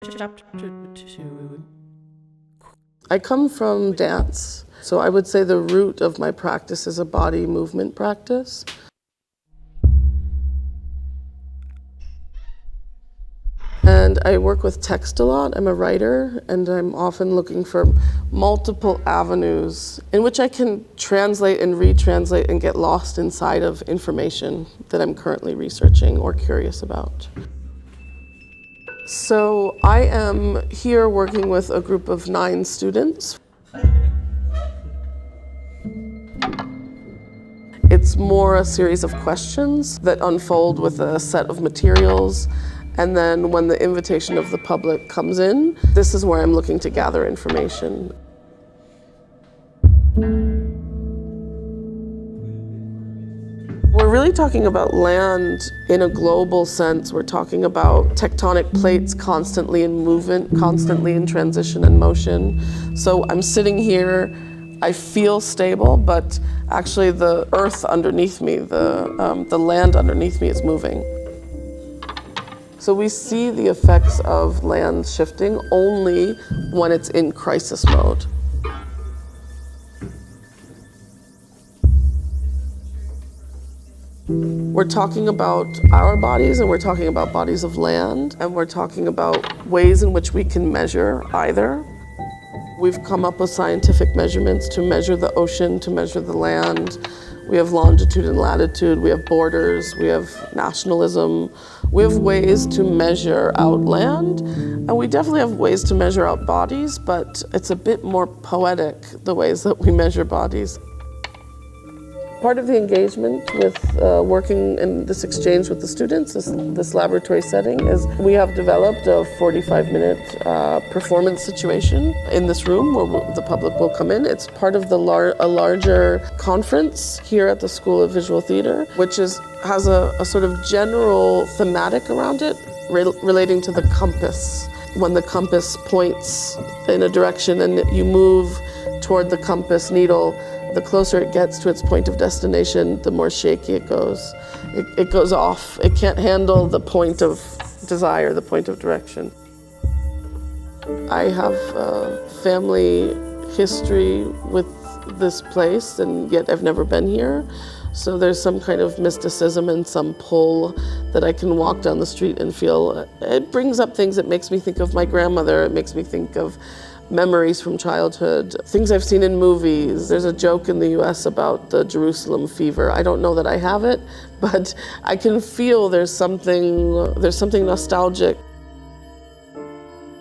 Chapter 2. I come from dance, so I would say the root of my practice is a body movement practice. And I work with text a lot. I'm a writer, and I'm often looking for multiple avenues in which I can translate and retranslate and get lost inside of information that I'm currently researching or curious about. So I am here working with a group of 9 students. It's more a series of questions that unfold with a set of materials. And then when the invitation of the public comes in, this is where I'm looking to gather information. We're really talking about land in a global sense. We're talking about tectonic plates constantly in movement, constantly in transition and motion. So I'm sitting here, I feel stable, but actually the earth underneath me, the land underneath me is moving. So we see the effects of land shifting only when it's in crisis mode. We're talking about our bodies, and we're talking about bodies of land, and we're talking about ways in which we can measure either. We've come up with scientific measurements to measure the ocean, to measure the land. We have longitude and latitude, we have borders, we have nationalism. We have ways to measure out land, and we definitely have ways to measure out bodies, but it's a bit more poetic, the ways that we measure bodies. Part of the engagement with working in this exchange with the students, this laboratory setting, is we have developed a 45-minute performance situation in this room where the public will come in. It's part of a larger conference here at the School of Visual Theater, which has a sort of general thematic around it relating to the compass. When the compass points in a direction and you move toward the compass needle, the closer it gets to its point of destination, the more shaky it goes. It goes off. It can't handle the point of desire, the point of direction. I have a family history with this place, and yet I've never been here. So there's some kind of mysticism and some pull that I can walk down the street and feel. It brings up things. It makes me think of my grandmother. It makes me think of memories from childhood, things I've seen in movies. There's a joke in the US about the Jerusalem fever. I don't know that I have it, but I can feel there's something nostalgic.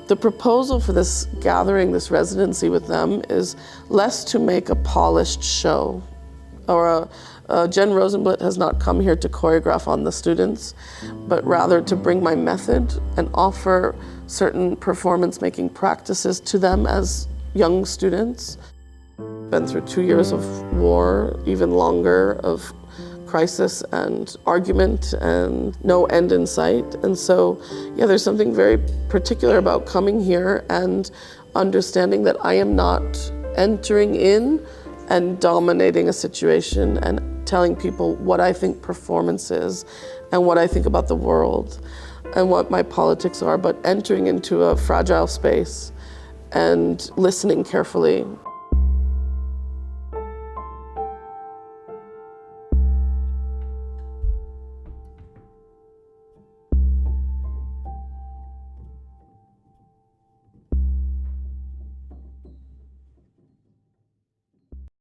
The proposal for this gathering, this residency with them, is less to make a polished show. Jen Rosenblit has not come here to choreograph on the students, but rather to bring my method and offer certain performance-making practices to them as young students. Been through 2 years of war, even longer, of crisis and argument and no end in sight. And so, yeah, there's something very particular about coming here and understanding that I am not entering in and dominating a situation and telling people what I think performance is and what I think about the world and what my politics are, but entering into a fragile space and listening carefully.